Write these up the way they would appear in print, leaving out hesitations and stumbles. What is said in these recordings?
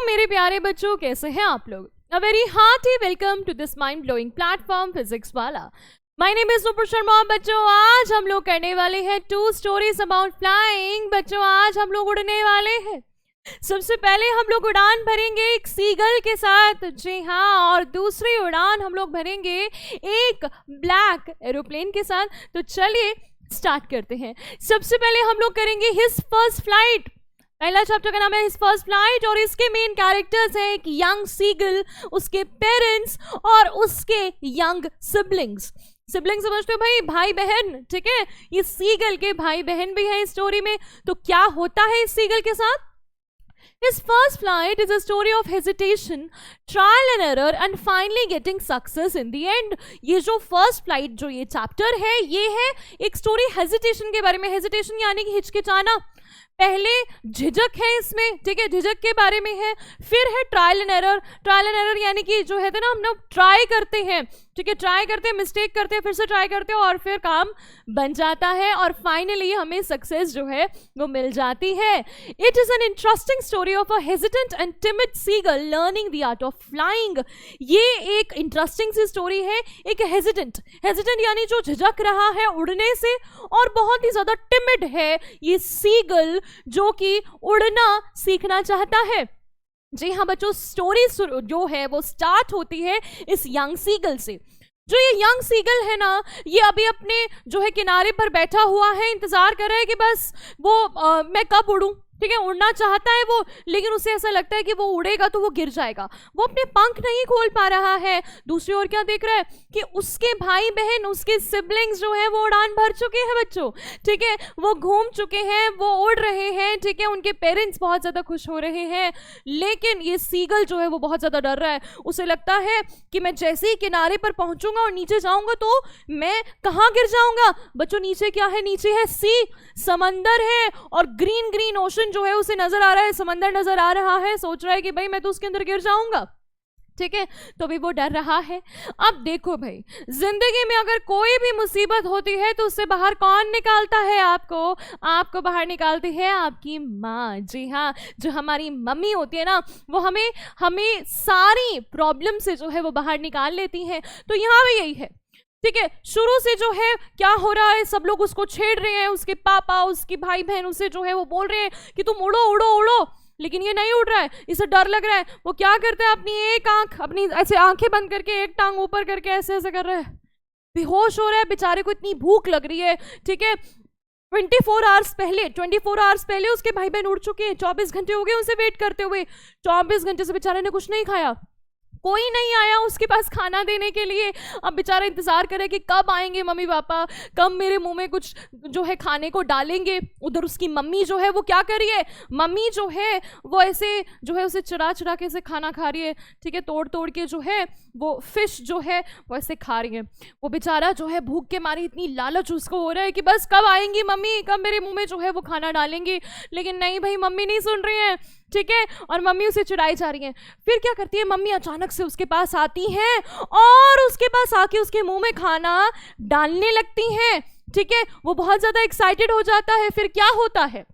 मेरे प्यारे बच्चों, कैसे हैं आप लोग? A very hearty welcome to this mind blowing platform Physics Wallah. My name is Nupur Sharma. बच्चों, आज हम लोग करने वाले हैं 2 स्टोरीज अबाउट फ्लाइंग। बच्चों, आज हम लोग उड़ने वाले हैं। सबसे पहले हम लोग उड़ान भरेंगे एक सीगल के साथ, जी हाँ, और दूसरी उड़ान हम लोग भरेंगे एक ब्लैक एरोप्लेन के साथ। तो चलिए स्टार्ट करते हैं। सबसे पहले हम लोग करेंगे हिज फर्स्ट फ्लाइट। पहला चैप्टर का नाम है हिज फर्स्ट फ्लाइट और इसके मेन कैरेक्टर्स हैं एक यंग सीगल, उसके पेरेंट्स और उसके यंग सिबलिंग्स। सिबलिंग समझते हो भाई, भाई बहन, ठीक है। ये सीगल के भाई बहन भी हैं इस स्टोरी में। तो क्या होता है इस सीगल के साथ? His first flight is a story of hesitation, trial and error and finally getting success in the end. ये जो फर्स्ट फ्लाइट जो ये चैप्टर है, ये है एक स्टोरी हेजिटेशन के बारे में। हेजिटेशन यानी कि हिचकिचाना। पहले झिझक है इसमें, ठीक है, झिझक के बारे में है। फिर है trial and error. Trial and error यानी कि जो है ना, हम लोग ट्राई करते हैं, ठीक है, ट्राई करते हैं, मिस्टेक करते हैं, फिर से ट्राई करते हैं और फिर काम बन जाता है और फाइनली हमें सक्सेस जो है वो मिल जाती है। It is an interesting story of a hesitant and timid seagull learning the art of flying. ये एक इंटरेस्टिंग सी स्टोरी है। एक हेजिटेंट यानी जो झिझक रहा है उड़ने से और बहुत ही ज्यादा टिमिड है ये सीगल जो कि उड़ना सीखना चाहता है। जी हाँ बच्चों, स्टोरी जो है वो स्टार्ट होती है इस यंग सीगल से। जो ये यंग सीगल है ना, ये अभी अपने जो है किनारे पर बैठा हुआ है, इंतजार कर रहा है कि बस वो मैं कब उड़ूं, ठीक है। उड़ना चाहता है वो, लेकिन उसे ऐसा लगता है कि वो उड़ेगा तो वो गिर जाएगा। वो अपने पंख नहीं खोल पा रहा है। दूसरी ओर क्या देख रहा है कि उसके भाई बहन, उसके सिबलिंग्स जो है वो उड़ान भर चुके हैं बच्चों, ठीक है, वो घूम चुके हैं, वो उड़ रहे हैं, ठीक है, उनके पेरेंट्स बहुत ज्यादा खुश हो रहे हैं। लेकिन ये सीगल जो है वो बहुत ज्यादा डर रहा है। उसे लगता है कि मैं जैसे ही किनारे पर पहुंचूंगा और नीचे जाऊंगा तो मैं कहाँ गिर जाऊंगा। बच्चों, नीचे क्या है? नीचे है सी, समंदर है और ग्रीन ग्रीन ओशन जो है उसे नजर आ रहा है, समंदर नजर आ रहा है। सोच रहा है कि भाई मैं तो उसके अंदर गिर जाऊंगा, ठीक है, तो भी वो डर रहा है। अब देखो भाई, जिंदगी में अगर कोई भी मुसीबत होती है तो उससे बाहर कौन निकालता है आपको बाहर निकालती है आपकी माँ। जी हाँ, जो हमारी मम्मी होती है ना, वो हमें सारी प्रॉब्लम से जो है वो बाहर निकाल लेती है। तो यहाँ भी यही है, ठीक है। शुरू से जो है क्या हो रहा है, सब लोग उसको छेड़ रहे हैं, उसके पापा, उसके भाई बहन उसे जो है वो बोल रहे हैं कि तुम उड़ो उड़ो उड़ो, लेकिन ये नहीं उड़ रहा है, इसे डर लग रहा है। वो क्या करता है, अपनी एक आंख, अपनी ऐसे आंखें बंद करके एक टांग ऊपर करके ऐसे ऐसे कर रहा है, बेहोश हो रहा है। बेचारे को इतनी भूख लग रही है, ठीक है। 24 आवर्स पहले उसके भाई बहन उड़ चुके हैं। 24 घंटे हो गए उसे वेट करते हुए। 24 घंटे से बेचारे ने कुछ नहीं खाया, कोई नहीं आया उसके पास खाना देने के लिए। अब बेचारा इंतजार करे कि कब आएंगे मम्मी पापा, कब मेरे मुंह में कुछ जो है खाने को डालेंगे। उधर उसकी मम्मी जो है वो क्या कर रही है, मम्मी जो है वो ऐसे जो है उसे चुरा चुरा के ऐसे खाना खा रही है, ठीक है, तोड़ तोड़ के जो है वो फिश जो है वो ऐसे खा रही है। वो बेचारा जो है भूख के मारे इतनी लालच उसको हो रहा है कि बस कब आएंगी मम्मी, कब मेरे मुंह में जो है वो खाना डालेंगी। लेकिन नहीं भाई, मम्मी नहीं सुन रही है, ठीक है, और मम्मी उसे चिढ़ाई जा रही है। फिर क्या करती है मम्मी, अचानक से उसके पास आती हैं और उसके पास आके उसके मुंह में खाना डालने लगती हैं, ठीक है। वो बहुत ज्यादा एक्साइटेड हो जाता है। फिर क्या होता है,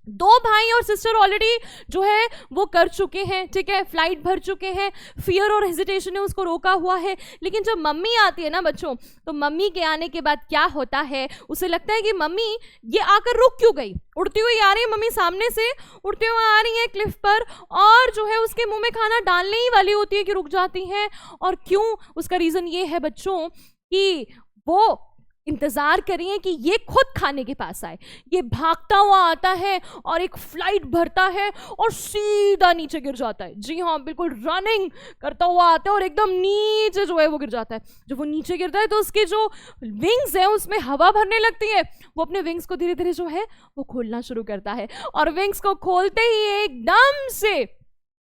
2 भाई और सिस्टर ऑलरेडी जो है वो कर चुके हैं, ठीक है, फ्लाइट भर चुके हैं। फियर और हेजिटेशन ने उसको रोका हुआ है। लेकिन जब मम्मी आती है ना बच्चों, तो मम्मी के आने के बाद क्या होता है, उसे लगता है कि मम्मी ये आकर रुक क्यों गई। उड़ती हुई आ रही है मम्मी, सामने से उड़ती हुई आ रही है क्लिफ पर, और जो है उसके मुंह में खाना डालने ही वाली होती है कि रुक जाती है। और क्यों? उसका रीजन ये है बच्चों कि वो इंतजार करिए कि ये खुद खाने के पास आए। ये भागता हुआ आता है और एक फ्लाइट भरता है और सीधा नीचे गिर जाता है। जी हाँ, बिल्कुल रनिंग करता हुआ आता है और एकदम नीचे जो है वो गिर जाता है। जब वो नीचे गिरता है तो उसके जो विंग्स हैं उसमें हवा भरने लगती है। वो अपने विंग्स को धीरे धीरे जो है वो खोलना शुरू करता है और विंग्स को खोलते ही एकदम से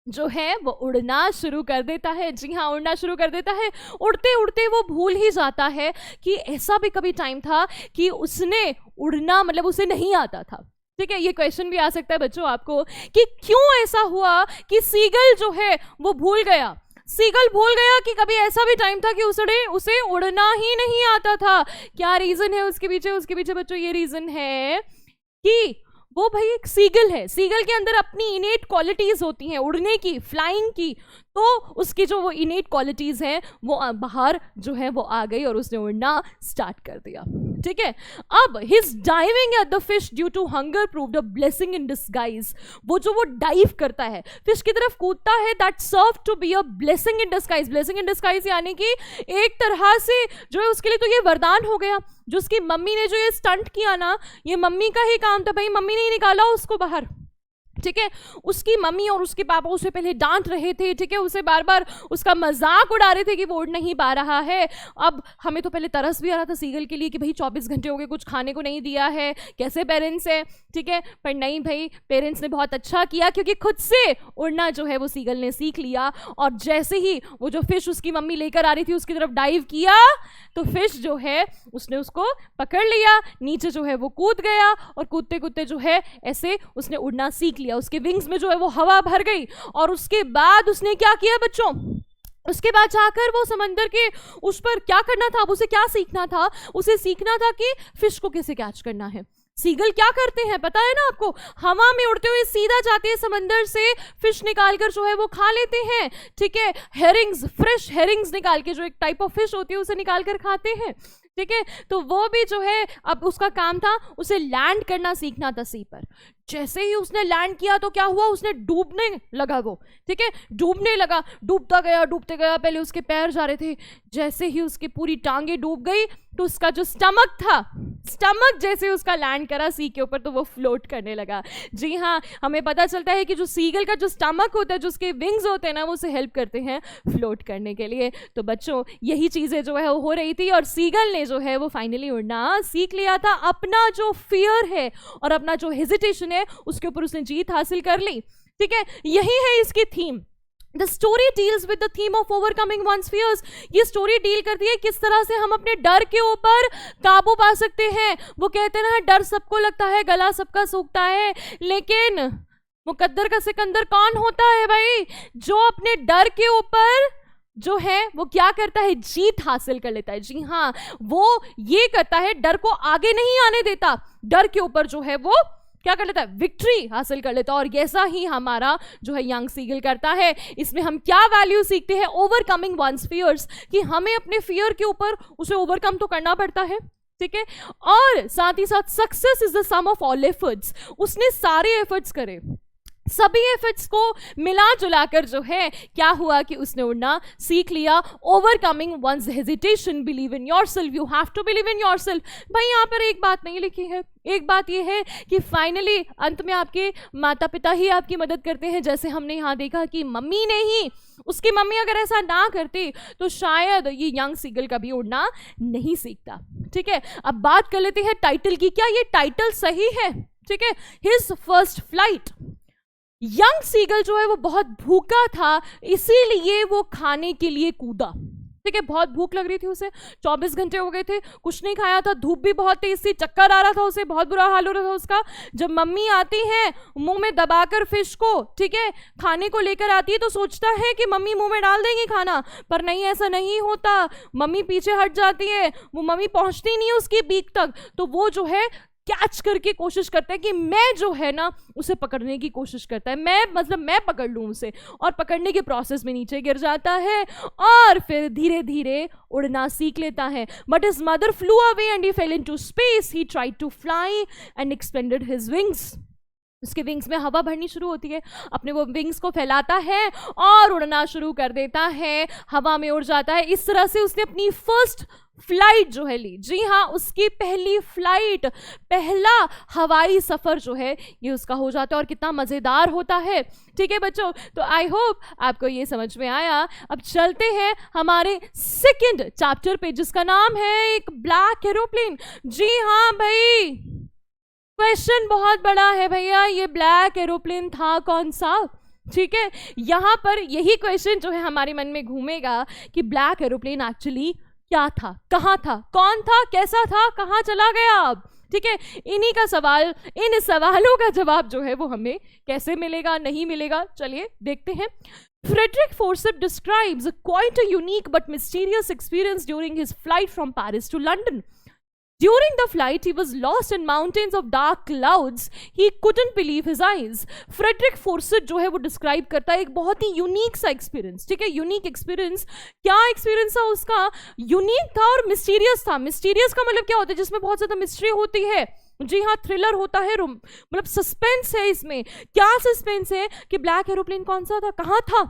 जो है वो उड़ना शुरू कर देता है। जी हाँ, उड़ना शुरू कर देता है। उड़ते उड़ते वो भूल ही जाता है कि ऐसा भी कभी टाइम था कि उसने उड़ना मतलब उसे नहीं आता था, ठीक है। ये क्वेश्चन भी आ सकता है बच्चों आपको कि क्यों ऐसा हुआ कि सीगल जो है वो भूल गया। सीगल भूल गया कि कभी ऐसा भी टाइम था कि उसे उड़ना ही नहीं आता था। क्या रीजन है उसके पीछे? उसके पीछे बच्चों ये रीजन है कि वो भाई एक सीगल है, सीगल के अंदर अपनी इनेट क्वालिटीज होती हैं उड़ने की, फ्लाइंग की, तो उसकी जो वो इनेट क्वालिटीज हैं वो बाहर जो है वो आ गई और उसने उड़ना स्टार्ट कर दिया। ठीक है, अब his diving at the fish due to hunger proved a blessing in disguise. वो डाइव करता है, फिश की तरफ कूदता है, that serve to be a blessing in disguise. Blessing in disguise यानी कि एक तरह से जो है उसके लिए तो ये वरदान हो गया। जो उसकी मम्मी ने जो ये स्टंट किया ना, ये मम्मी का ही काम था भाई, मम्मी ने ही निकाला उसको बाहर। ठीक है, उसकी मम्मी और उसके पापा उसे पहले डांट रहे थे, ठीक है, उसे बार बार उसका मजाक उड़ा रहे थे कि वो उड़ नहीं पा रहा है। अब हमें तो पहले तरस भी आ रहा था सीगल के लिए कि भाई 24 घंटे हो गए कुछ खाने को नहीं दिया है, कैसे पेरेंट्स है। ठीक है, पर नहीं भाई, पेरेंट्स ने बहुत अच्छा किया क्योंकि खुद से उड़ना जो है वो सीगल ने सीख लिया। और जैसे ही वो जो फिश उसकी मम्मी लेकर आ रही थी उसकी तरफ डाइव किया तो फिश जो है उसने उसको पकड़ लिया, नीचे जो है वो कूद गया और कूदते कूदते जो है ऐसे उसने उड़ना सीख लिया। उसके विंग्स में जो है वो हवा भर गई और उसके बाद उसने क्या किया बच्चों, उसके बाद जाकर वो समंदर के उस पर क्या करना था, उसे क्या सीखना था, उसे सीखना था कि फिश को कैसे कैच करना है। सीगल क्या करते हैं पता है ना आपको, हवा में उड़ते हुए सीधा जाते हैं समंदर से फिश निकालकर जो है वो खा लेते हैं। ठीक है, हेरिंग्स, फ्रेश हेरिंग्स निकाल के, जो एक टाइप ऑफ फिश होती है उसे निकाल कर खाते हैं। ठीक है, तो वो भी जो है अब उसका काम था उसे लैंड करना सीखना था सी पर। जैसे ही उसने लैंड किया तो क्या हुआ, उसने डूबने लगा वो। ठीक है, डूबने लगा, डूबता गया डूबते गया, पहले उसके पैर जा रहे थे, जैसे ही उसकी पूरी टांगे डूब गई तो उसका जो स्टमक था, स्टमक जैसे उसका लैंड करा सी के ऊपर तो वो फ्लोट करने लगा। जी हाँ, हमें पता चलता है कि जो सीगल का जो स्टमक होता है, जो उसके विंग्स होते हैं ना, वो उसे हेल्प करते हैं फ्लोट करने के लिए। तो बच्चों यही चीज़ें जो है वो हो रही थी और सीगल ने जो है वो फाइनली उड़ना सीख लिया था। अपना जो फियर है और अपना जो हेजिटेशन है उसके ऊपर उसने जीत हासिल कर ली। ठीक है, यही है इसकी theme. The story deals with the theme of overcoming one's fears. ये स्टोरी डील करती है किस तरह से हम अपने डर के ऊपर काबू पा सकते हैं। वो कहते हैं ना, डर सबको लगता है, गला सबका सूखता है, लेकिन मुकद्दर का सिकंदर कौन होता है भाई, जो अपने डर के ऊपर जो है वो क्या करता है, जीत हासिल कर लेता है। जी हाँ, वो ये करता है, डर को आगे नहीं आने देता, डर के ऊपर जो है वो क्या कर लेता है, विक्ट्री हासिल कर लेता है। और ऐसा ही हमारा जो है यंग सीगल करता है। इसमें हम क्या वैल्यू सीखते हैं, ओवरकमिंग वंस फियर्स, कि हमें अपने फियर के ऊपर उसे ओवरकम तो करना पड़ता है। ठीक है, और साथ ही साथ success is the sum of all efforts. उसने सारे एफर्ट्स करे, सभी एफर्ट्स को मिला जुलाकर जो है क्या हुआ कि उसने उड़ना सीख लिया। Overcoming one's hesitation, believe in yourself, you have to believe in yourself. भाई यहाँ पर एक बात नहीं लिखी है, एक बात ये है कि फाइनली अंत में आपके माता पिता ही आपकी मदद करते हैं। जैसे हमने यहाँ देखा कि मम्मी ने ही, उसकी मम्मी अगर ऐसा ना करती तो शायद ये यंग सीगल कभी उड़ना नहीं सीखता। ठीक है, अब बात कर लेते हैं टाइटल की, क्या ये टाइटल सही है। ठीक है, his first flight. Young seagull जो है वो बहुत भूखा था, इसीलिए वो खाने के लिए कूदा। ठीक है, बहुत भूख लग रही थी उसे, 24 घंटे हो गए थे, कुछ नहीं खाया था, धूप भी बहुत तेज थी, चक्कर आ रहा था उसे, बहुत बुरा हाल हो रहा था उसका। जब मम्मी आती है मुंह में दबाकर फिश को, ठीक है, खाने को लेकर आती है तो सोचता है कि मम्मी मुंह में डाल देंगी खाना, पर नहीं, ऐसा नहीं होता। मम्मी पीछे हट जाती है, वो मम्मी पहुंचती नहीं है उसकी बीक तक, तो वो जो है कैच करके कोशिश करता है कि मैं जो है ना उसे पकड़ने की कोशिश करता है, मैं पकड़ लूं उसे, और पकड़ने के प्रोसेस में नीचे गिर जाता है और फिर धीरे धीरे उड़ना सीख लेता है। But his mother flew away and he fell into space. He tried to fly and expanded his wings. उसके विंग्स में हवा भरनी शुरू होती है, अपने वो विंग्स को फैलाता है और उड़ना शुरू कर देता है, हवा में उड़ जाता है। इस तरह से उसने अपनी फर्स्ट फ्लाइट जो है ली। जी हाँ, उसकी पहली फ्लाइट, पहला हवाई सफर जो है ये उसका हो जाता है, और कितना मजेदार होता है। ठीक है बच्चों, तो आई होप आपको ये समझ में आया। अब चलते हैं हमारे सेकंड चैप्टर पे, जिसका नाम है एक ब्लैक एरोप्लेन। जी हाँ भाई, क्वेश्चन बहुत बड़ा है भैया, ये ब्लैक एरोप्लेन था कौन सा। ठीक है, यहां पर यही क्वेश्चन जो है हमारे मन में घूमेगा कि ब्लैक एरोप्लेन एक्चुअली क्या था, कहां था, कौन था, कैसा था, कहां चला गया अब। ठीक है, इन्हीं का सवाल, इन सवालों का जवाब जो है वो हमें कैसे मिलेगा, नहीं मिलेगा, चलिए देखते हैं। Frederick Forsyth describes quite a unique but mysterious experience during his flight from Paris to London. During the flight, he was lost in mountains of dark clouds. He couldn't believe his eyes. Frederick Forsyth जो है वो describe करता है एक बहुत ही unique सा experience, ठीक है, यूनिक एक्सपीरियंस। क्या एक्सपीरियंस था उसका? यूनिक था और मिस्टीरियस था। मिस्टीरियस का मतलब क्या होता है? जिसमें बहुत ज्यादा मिस्ट्री होती है। जी हाँ, थ्रिलर होता है, मतलब सस्पेंस है इसमें। क्या सस्पेंस है कि ब्लैक एरोप्लेन कौन सा था, कहाँ था,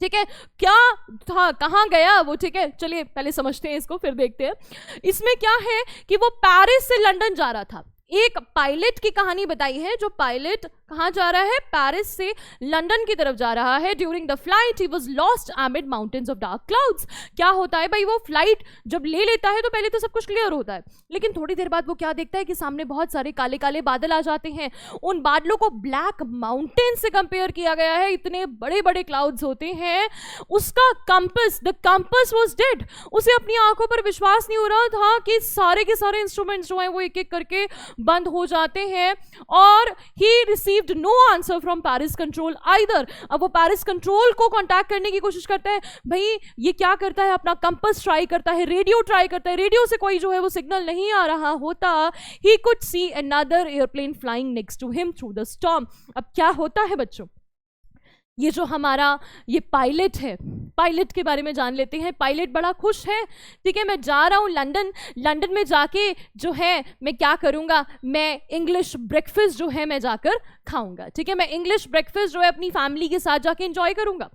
ठीक है, क्या था, कहाँ गया वो, ठीक है। चलिए पहले समझते हैं इसको, फिर देखते हैं। इसमें क्या है कि वो पेरिस से लंदन जा रहा था। एक पायलट की कहानी बताई है, जो पायलट कहाँ जा रहा है? पेरिस से लंदन की तरफ जा रहा है। During the flight he was lost amid mountains of dark clouds. क्या होता है भाई, वो फ्लाइट जब ले लेता है तो पहले तो सब कुछ क्लियर होता है, लेकिन थोड़ी देर बाद वो क्या देखता है कि सामने बहुत सारे काले काले बादल आ जाते हैं। उन बादलों को ब्लैक माउंटेन से कंपेयर किया गया है, इतने बड़े बड़े क्लाउड्स होते हैं। उसका compass, the compass was dead. उसे अपनी आंखों पर विश्वास नहीं हो रहा था कि सारे के सारे इंस्ट्रूमेंट्स जो हैं वो एक एक करके बंद हो जाते हैं। और he received no answer from Paris control either. अब वो पेरिस कंट्रोल को कांटेक्ट करने की कोशिश करता है। भाई ये क्या करता है, अपना कंपस ट्राई करता है, रेडियो ट्राई करता है, रेडियो से कोई जो है वो सिग्नल नहीं आ रहा होता। He could see another airplane flying next to him through the storm. अब क्या होता है बच्चों, ये जो हमारा ये पायलट है, पायलट के बारे में जान लेते हैं। पायलट बड़ा खुश है, ठीक है, मैं जा रहा हूँ लंदन। लंदन में जाके जो है मैं क्या करूँगा, मैं इंग्लिश ब्रेकफास्ट जो है मैं जाकर खाऊंगा, ठीक है, मैं इंग्लिश ब्रेकफास्ट जो है अपनी फैमिली के साथ जाके एंजॉय करूँगा।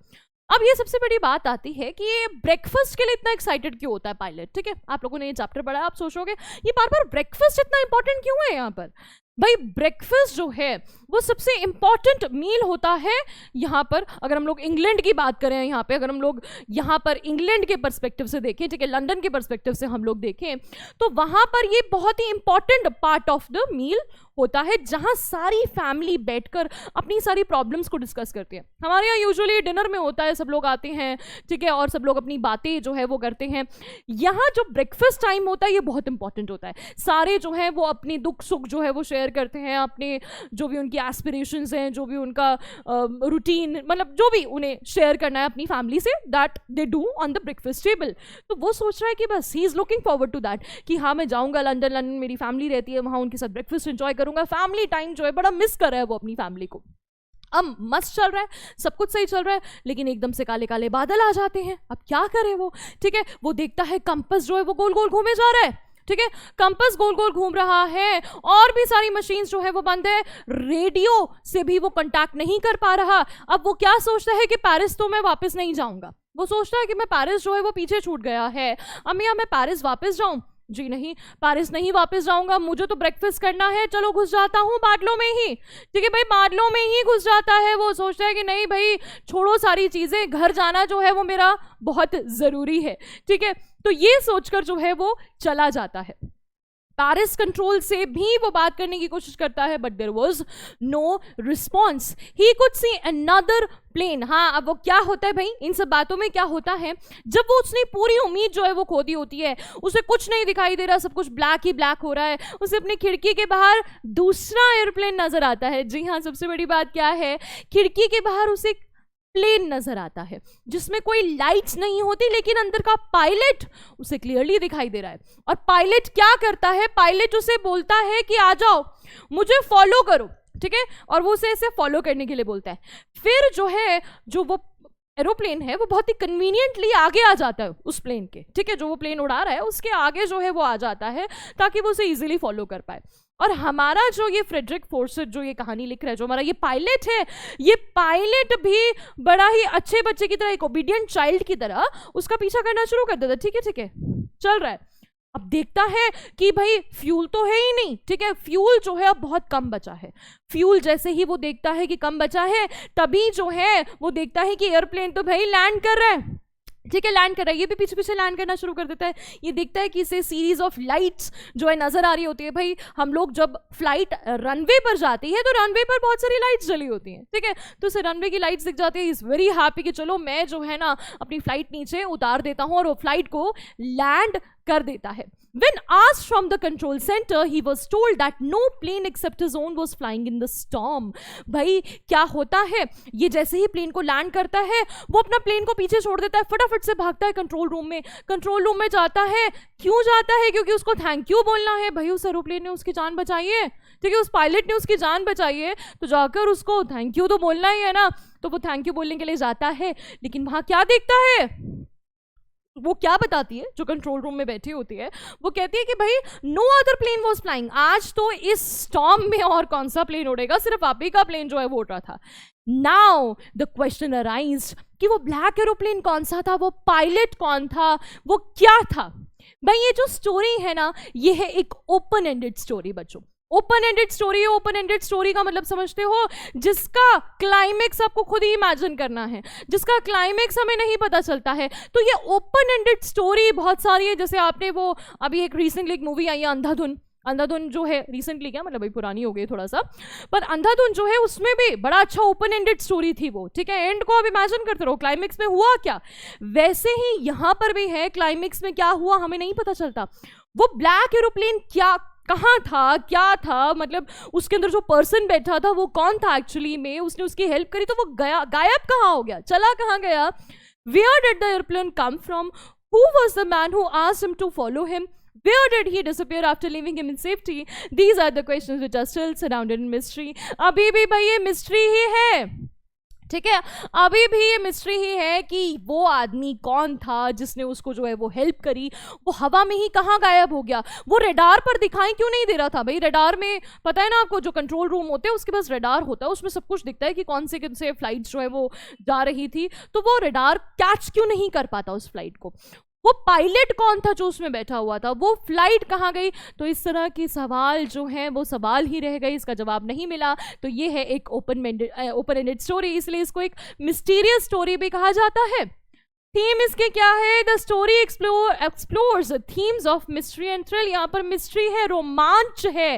अब ये सबसे बड़ी बात आती है कि ये ब्रेकफास्ट के लिए इतना एक्साइटेड क्यों होता है पायलट, ठीक है। आप लोगों ने ये चैप्टर पढ़ा, आप सोचोगे ये बार बार ब्रेकफास्ट इतना इंपॉर्टेंट क्यों है यहाँ पर। भाई ब्रेकफास्ट जो है वो सबसे इंपॉर्टेंट मील होता है यहाँ पर। अगर हम लोग इंग्लैंड की बात करें, यहाँ पे अगर हम लोग यहाँ पर इंग्लैंड के पर्सपेक्टिव से देखें, ठीक है, लंदन के पर्सपेक्टिव से हम लोग देखें, तो वहाँ पर ये बहुत ही important part of the meal होता है, जहाँ सारी फैमिली बैठकर अपनी सारी प्रॉब्लम्स को डिस्कस करती है। हमारे यहाँ यूजुअली डिनर में होता है, सब लोग आते हैं, ठीक है, और सब लोग अपनी बातें जो है वो करते हैं। यहाँ जो ब्रेकफास्ट टाइम होता है ये बहुत इंपॉर्टेंट होता है। सारे जो है वो अपनी दुख सुख जो है वो शेयर करते हैं, अपने जो भी उनकी एस्पिरेशंस हैं, जो भी उनका रूटीन, मतलब जो भी उन्हें शेयर करना है अपनी फैमिली से, that they do on the breakfast table. तो वो सोच रहा है कि बस he is looking forward to that कि हाँ मैं जाऊँगा लंदन, लंदन मेरी फैमिली रहती है, वहाँ उनके साथ ब्रेकफास्ट एंजॉय करूँगा। फैमिली टाइम जो है बड़ा मिस कर रहा है वो अपनी फैमिली को। अब मस्त चल रहा है, सब कुछ सही चल रहा है, लेकिन एकदम से काले काले बादल आ जाते हैं। अब क्या करे वो, ठीक है, वो देखता है कंपास जो है वो गोल गोल घूमे जा रहा है, ठीक है, कंपास गोल गोल घूम रहा है, और भी सारी मशीन्स जो है वो बंद है, रेडियो से भी वो कांटेक्ट नहीं कर पा रहा। अब वो क्या सोचता है कि पेरिस तो मैं वापस नहीं जाऊंगा। वो सोचता है कि मैं पेरिस जो है वो पीछे छूट गया है, अब मैं पेरिस वापस जाऊं, जी नहीं, पेरिस नहीं वापस जाऊंगा, मुझे तो ब्रेकफास्ट करना है, चलो घुस जाता हूँ बादलों में ही, ठीक है भाई, बादलों में ही घुस जाता है। वो सोचता है कि नहीं भाई छोड़ो सारी चीजें, घर जाना जो है वो मेरा बहुत जरूरी है, ठीक है। तो ये सोचकर जो है वो चला जाता है। पेरिस कंट्रोल से भी वो बात करने की कोशिश करता है, but there was no response. He could see another plane. हाँ, अब वो क्या होता है भाई, इन सब बातों में क्या होता है, जब वो उसने पूरी उम्मीद जो है वो खो दी होती है, उसे कुछ नहीं दिखाई दे रहा, सब कुछ ब्लैक ही ब्लैक हो रहा है, उसे अपनी खिड़की के बाहर दूसरा एयरप्लेन नजर आता है। जी हाँ, सबसे बड़ी बात क्या है, खिड़की के बाहर उसे प्लेन नजर आता है जिसमें कोई लाइट्स नहीं होती, लेकिन अंदर का पायलट उसे क्लियरली दिखाई दे रहा है। और पायलट क्या करता है, पायलट उसे बोलता है कि आ जाओ मुझे फॉलो करो, ठीक है, और वो उसे ऐसे फॉलो करने के लिए बोलता है। फिर जो है जो वो एरोप्लेन है वो बहुत ही कन्वीनियंटली आगे आ जाता है उस प्लेन के, ठीक है, जो वो प्लेन उड़ा रहा है उसके आगे जो है वो आ जाता है ताकि वो उसे इजीली फॉलो कर पाए। और हमारा जो ये फ्रेडरिक फोर्सिथ जो ये कहानी लिख रहा है, जो हमारा ये पायलट है, ये पायलट भी बड़ा ही अच्छे बच्चे की तरह, एक ओबीडियंट चाइल्ड की तरह उसका पीछा करना शुरू कर देता है। ठीक है ठीक है, चल रहा है। अब देखता है कि भाई फ्यूल तो है ही नहीं, ठीक है, फ्यूल जो है अब बहुत कम बचा है। फ्यूल जैसे ही वो देखता है कि कम बचा है, तभी जो है वो देखता है कि एयरप्लेन तो भाई लैंड कर रहा है, ठीक है, लैंड कर रहा है। ये भी पीछे पीछे लैंड करना शुरू कर देता है। ये देखता है कि इसे सीरीज ऑफ लाइट्स जो है नजर आ रही होती है। भाई हम लोग जब फ्लाइट रनवे पर जाती है तो रनवे पर बहुत सारी लाइट्स जली होती हैं, ठीक है, तो उसे रनवे की लाइट्स दिख जाती है। इज वेरी हैप्पी कि चलो मैं जो है ना अपनी फ्लाइट नीचे उतार देता हूँ और वो फ्लाइट को लैंड कर देता है। When asked from the control center, he was told that no plane except his own was flying in the storm. भाई क्या होता है, ये जैसे ही प्लेन को लैंड करता है वो अपना प्लेन को पीछे छोड़ देता है, फटाफट से भागता है कंट्रोल रूम में। कंट्रोल रूम में जाता है, क्यों जाता है? क्योंकि उसको थैंक यू बोलना है। भाई उस एरोप्लेन ने उसकी जान बचाई है, ठीक है, उस पायलट ने उसकी जान बचाई है, तो जाकर उसको थैंक यू तो बोलना ही है ना। तो वो थैंक यू बोलने के लिए जाता है, लेकिन वहां क्या देखता है, वो क्या बताती है जो कंट्रोल रूम में बैठी होती है, वो कहती है कि भाई no other plane was flying, आज तो इस स्टॉर्म में और कौन सा प्लेन उड़ेगा, सिर्फ आप ही का प्लेन जो है वो उड़ रहा था। नाउ द क्वेश्चन अराइज कि वो ब्लैक एरोप्लेन कौन सा था, वो पायलट कौन था, वो क्या था। भाई ये जो स्टोरी है ना, ये है एक ओपन एंडेड स्टोरी बच्चों। Open ended story, open ended story का मतलब समझते हो, जिसका क्लाइमेक्स आपको खुद ही इमेजिन करना है, जिसका क्लाइमेक्स हमें नहीं पता चलता है। तो ये ओपन एंडेड स्टोरी बहुत सारी है। जैसे आपने वो अभी एक रिसेंटली एक मूवी आई है अंधाधुन, अंधाधुन जो है रिसेंटली, क्या मतलब भाई पुरानी हो गई थोड़ा सा, पर अंधाधुन जो है उसमें भी बड़ा अच्छा ओपन एंडेड स्टोरी थी वो, ठीक है। एंड को आप इमेजिन करते रहो क्लाइमेक्स में हुआ क्या। वैसे ही यहाँ पर भी है, क्लाइमेक्स में क्या हुआ हमें नहीं पता चलता। वो ब्लैक एरोप्लेन क्या, कहाँ था, क्या था, मतलब उसके अंदर जो पर्सन बैठा था वो कौन था एक्चुअली में, उसने उसकी हेल्प करी तो वो गया, गायब कहाँ हो गया, चला कहाँ गया। Where did the airplane come from, who was the man who asked him to follow him, where did he disappear after leaving him in safety? These are the questions which are still surrounded in mystery. अभी भी भाई ये mystery he है, ठीक है, अभी भी ये मिस्ट्री ही है कि वो आदमी कौन था जिसने उसको जो है वो हेल्प करी, वो हवा में ही कहाँ गायब हो गया, वो रेडार पर दिखाई क्यों नहीं दे रहा था। भाई रेडार में पता है ना आपको, जो कंट्रोल रूम होते हैं उसके पास रेडार होता है, उसमें सब कुछ दिखता है कि कौन से फ्लाइट जो है वो जा रही थी, तो वो रेडार कैच क्यों नहीं कर पाता उस फ्लाइट को। वो पायलट कौन था जो उसमें बैठा हुआ था, वो फ्लाइट कहाँ गई। तो इस तरह के सवाल जो हैं वो सवाल ही रह गए, इसका जवाब नहीं मिला। तो ये है एक ओपन एंडेड स्टोरी, इसलिए इसको एक मिस्टीरियस स्टोरी भी कहा जाता है। थीम इसके क्या है, the story explores themes of mystery and thrill. यहाँ पर मिस्ट्री है, रोमांच है,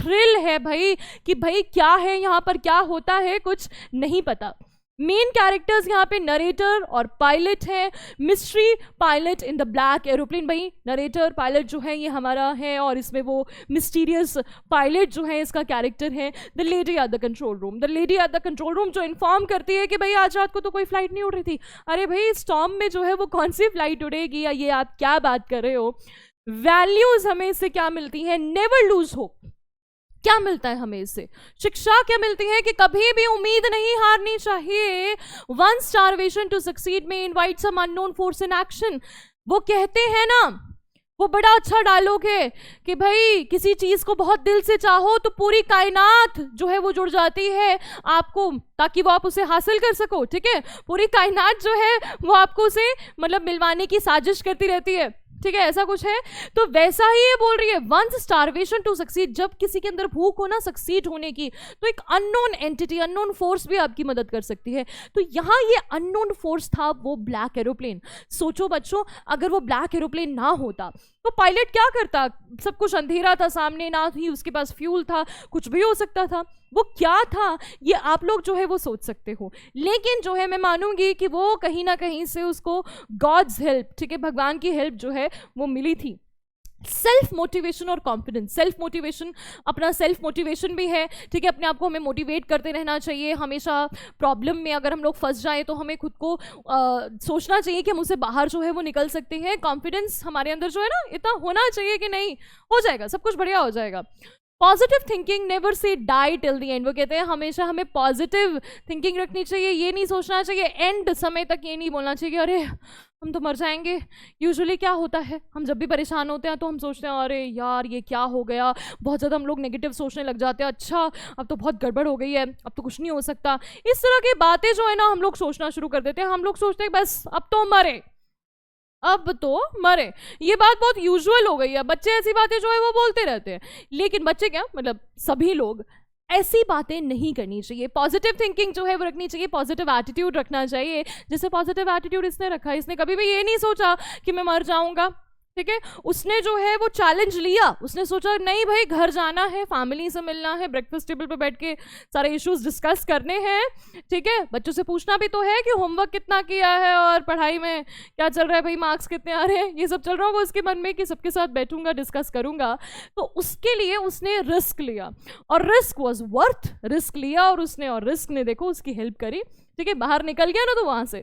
थ्रिल है भाई, कि भाई क्या है यहाँ पर, क्या होता है कुछ नहीं पता। मेन कैरेक्टर्स यहाँ पे नरेटर और पायलट है। Mystery, pilot in the black aeroplane. भाई नरेटर पायलट जो है ये हमारा है, और इसमें वो मिस्टीरियस पायलट जो है इसका कैरेक्टर है the lady at the control room. The lady at the control room जो इन्फॉर्म करती है कि भाई आज रात को तो कोई फ्लाइट नहीं उड़ रही थी। अरे भाई स्टॉर्म में जो है वो कौन सी फ्लाइट उड़ेगी, या ये आप क्या बात कर रहे हो। वैल्यूज हमें इससे क्या मिलती है, नेवर लूज होप। क्या मिलता है हमें इससे, शिक्षा क्या मिलती है कि कभी भी उम्मीद नहीं हारनी चाहिए। वन स्टारवेशन टू सक्सीड में invite some unknown force in action. वो कहते हैं ना, वो बड़ा अच्छा डायलॉग है कि भाई किसी चीज को बहुत दिल से चाहो तो पूरी कायनात जो है वो जुड़ जाती है आपको, ताकि वो आप उसे हासिल कर सको, ठीक है। पूरी कायनात जो है वो आपको उसे मतलब मिलवाने की साजिश करती रहती है, ठीक है, ऐसा कुछ है। तो वैसा ही ये बोल रही है, वंस स्टारवेशन टू सक्सीड। जब किसी के अंदर भूख हो ना सक्सीड होने की, तो एक अननोन एंटिटी, अननोन फोर्स भी आपकी मदद कर सकती है। तो यहाँ ये अननोन फोर्स था वो ब्लैक एरोप्लेन। सोचो बच्चों, अगर वो ब्लैक एरोप्लेन ना होता तो पायलट क्या करता, सब कुछ अंधेरा था सामने, ना ही उसके पास फ्यूल था, कुछ भी हो सकता था। वो क्या था ये आप लोग जो है वो सोच सकते हो, लेकिन जो है मैं मानूंगी कि वो कहीं ना कहीं से उसको गॉड्स हेल्प, ठीक है, भगवान की हेल्प जो है वो मिली थी। सेल्फ मोटिवेशन और कॉन्फिडेंस। सेल्फ मोटिवेशन, अपना सेल्फ मोटिवेशन भी है, ठीक है, अपने आप को हमें मोटिवेट करते रहना चाहिए। हमेशा प्रॉब्लम में अगर हम लोग फंस जाएं तो हमें खुद को सोचना चाहिए कि हम उससे बाहर जो है वो निकल सकते हैं। कॉन्फिडेंस हमारे अंदर जो है ना इतना होना चाहिए कि नहीं, हो जाएगा, सब कुछ बढ़िया हो जाएगा। Positive thinking, never say die till the end. वो कहते हैं हमेशा हमें पॉजिटिव थिंकिंग रखनी चाहिए। ये नहीं सोचना चाहिए एंड समय तक, ये नहीं बोलना चाहिए अरे हम तो मर जाएंगे। यूजुअली क्या होता है, हम जब भी परेशान होते हैं तो हम सोचते हैं अरे यार ये क्या हो गया, बहुत ज़्यादा हम लोग नेगेटिव सोचने लग जाते हैं, अच्छा अब तो बहुत गड़बड़ हो गई है, अब तो कुछ नहीं हो सकता। इस तरह की बातें जो है ना हम लोग सोचना शुरू कर देते हैं। हम लोग सोचते हैं बस अब तो मरे, अब तो मरे। ये बात बहुत यूजुअल हो गई है, बच्चे ऐसी बातें जो है वो बोलते रहते हैं। लेकिन बच्चे क्या, मतलब सभी लोग ऐसी बातें नहीं करनी चाहिए। पॉजिटिव थिंकिंग जो है वो रखनी चाहिए, पॉजिटिव एटीट्यूड रखना चाहिए। जैसे पॉजिटिव एटीट्यूड इसने रखा, इसने कभी भी ये नहीं सोचा कि मैं मर जाऊंगा, ठीक है, उसने जो है वो चैलेंज लिया, उसने सोचा नहीं भाई घर जाना है, फैमिली से मिलना है, ब्रेकफास्ट टेबल पे बैठ के सारे इश्यूज डिस्कस करने हैं, ठीक है, बच्चों से पूछना भी तो है कि होमवर्क कितना किया है और पढ़ाई में क्या चल रहा है भाई, मार्क्स कितने आ रहे हैं, ये सब चल रहा होगा उसके मन में कि सबके साथ बैठूंगा डिस्कस करूंगा। तो उसके लिए उसने रिस्क लिया और रिस्क वॉज वर्थ, रिस्क लिया और उसने, और रिस्क ने देखो उसकी हेल्प करी, ठीक है, बाहर निकल गया ना तो वहां से।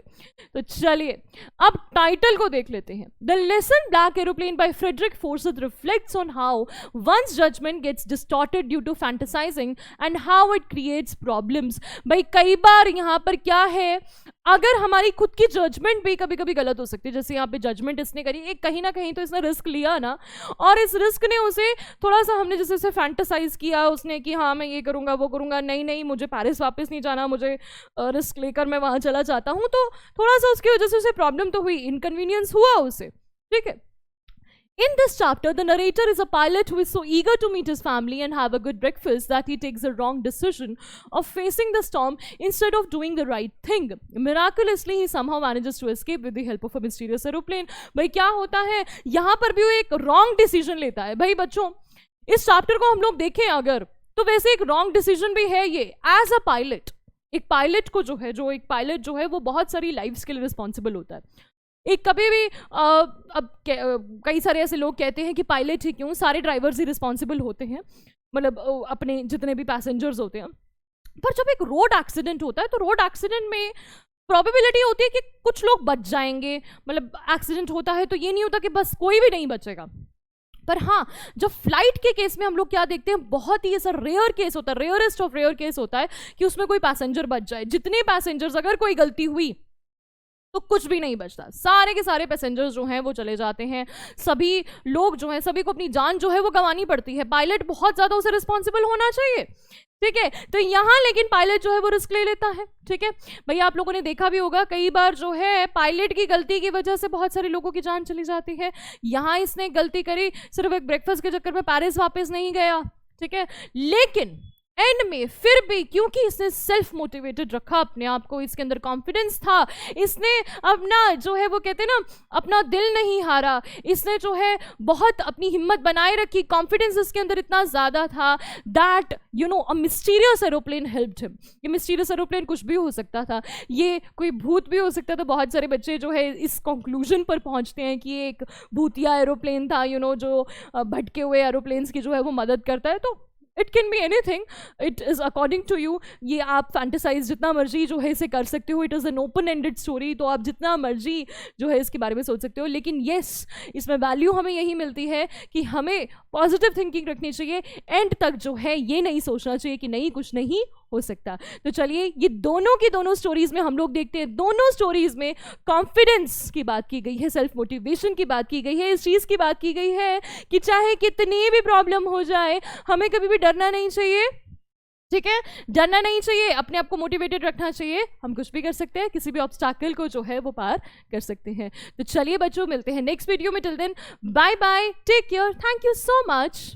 तो चलिए अब टाइटल को देख लेते हैं। The lesson black aeroplane by Frederick Forsyth reflects on how one's judgement gets distorted due to fantasising and how it creates problems. भाई कई बार यहाँ पर क्या है, अगर हमारी खुद की जजमेंट भी कभी कभी गलत हो सकती है, जैसे यहाँ पे जजमेंट इसने करी, एक कहीं ना कहीं तो इसने रिस्क लिया ना, और इस रिस्क ने उसे थोड़ा सा, हमने जैसे उसे फैंटेसाइज किया उसने कि हाँ मैं ये करूँगा वो करूँगा, नहीं नहीं मुझे पेरिस वापस नहीं जाना, मुझे रिस्क लेकर मैं वहाँ चला जाता हूँ, तो थोड़ा सा उसकी वजह से उसे प्रॉब्लम तो हुई, इनकन्वीनियंस हुआ उसे, ठीक है। In this chapter, the narrator is a pilot who is so eager to meet his family and have a good breakfast that he takes the wrong decision of facing the storm instead of doing the right thing. Miraculously, he somehow manages to escape with the help of a mysterious aeroplane. भाई क्या होता है यहाँ पर भी वो एक wrong decision लेता है। भाई बच्चों इस chapter को हम लोग देखें अगर, तो वैसे एक wrong decision भी है ये। As a pilot, एक पायलट को जो है, जो एक पायलट जो है वो बहुत सारी लाइफ्स के लिए रिस्पॉन्सिबल होता है। एक कभी भी अब कई सारे ऐसे लोग कहते हैं कि पायलट ही क्यों, सारे ड्राइवर्स ही रिस्पॉन्सिबल होते हैं, मतलब अपने जितने भी पैसेंजर्स होते हैं। पर जब एक रोड एक्सीडेंट होता है तो रोड एक्सीडेंट में प्रोबेबिलिटी होती है कि कुछ लोग बच जाएंगे, मतलब एक्सीडेंट होता है तो ये नहीं होता कि बस कोई भी नहीं बचेगा। पर हाँ, जब फ्लाइट के केस में हम लोग क्या देखते हैं, बहुत ही ऐसा रेयर केस होता है, रेयरेस्ट ऑफ रेयर केस होता है कि उसमें कोई पैसेंजर बच जाए। जितने पैसेंजर्स, अगर कोई गलती हुई तो कुछ भी नहीं बचता, सारे के सारे पैसेंजर्स जो हैं वो चले जाते हैं, सभी लोग जो हैं, सभी को अपनी जान जो है वो गंवानी पड़ती है। पायलट बहुत ज़्यादा उसे रिस्पॉन्सिबल होना चाहिए, ठीक है। तो यहाँ लेकिन पायलट जो है वो रिस्क ले लेता है, ठीक है। भैया आप लोगों ने देखा भी होगा कई बार जो है पायलट की गलती की वजह से बहुत सारे लोगों की जान चली जाती है। यहाँ इसने गलती करी, सिर्फ एक ब्रेकफास्ट के चक्कर में पेरिस वापस नहीं गया, ठीक है, लेकिन एंड में फिर भी क्योंकि इसने सेल्फ मोटिवेटेड रखा अपने आप को, इसके अंदर कॉन्फिडेंस था, इसने अपना जो है वो कहते हैं ना अपना दिल नहीं हारा, इसने जो है बहुत अपनी हिम्मत बनाए रखी, कॉन्फिडेंस इसके अंदर इतना ज़्यादा था that you know a mysterious aeroplane helped him. ये मिस्टीरियस एरोप्लेन कुछ भी हो सकता था, ये कोई भूत भी हो सकता था। बहुत सारे बच्चे जो है इस कंक्लूजन पर पहुंचते हैं कि ये एक भूतिया एरोप्लेन था, यू नो जो भटके हुए एरोप्लेन्स की जो है वो मदद करता है। तो it can be anything, it is according to you, ये आप फैंटेसाइज जितना मर्जी जो है इसे कर सकते हो, it is an open ended story, तो आप जितना मर्जी जो है इसके बारे में सोच सकते हो। लेकिन येस, इसमें वैल्यू हमें यही मिलती है कि हमें पॉजिटिव थिंकिंग रखनी चाहिए, एंड तक जो है ये नहीं सोचना चाहिए कि नहीं कुछ नहीं हो सकता। तो चलिए ये दोनों की दोनों स्टोरीज में हम लोग देखते हैं, दोनों स्टोरीज में कॉन्फिडेंस की बात की गई है, सेल्फ मोटिवेशन की बात की गई है, इस चीज़ की बात की गई है कि चाहे कितनी भी प्रॉब्लम हो जाए हमें कभी भी डरना नहीं चाहिए, ठीक है, डरना नहीं चाहिए, अपने आप को मोटिवेटेड रखना चाहिए, हम कुछ भी कर सकते हैं, किसी भी ऑब्स्टैकल को जो है वो पार कर सकते हैं। तो चलिए बच्चों मिलते हैं नेक्स्ट वीडियो में, till then bye bye, take care, thank you so much.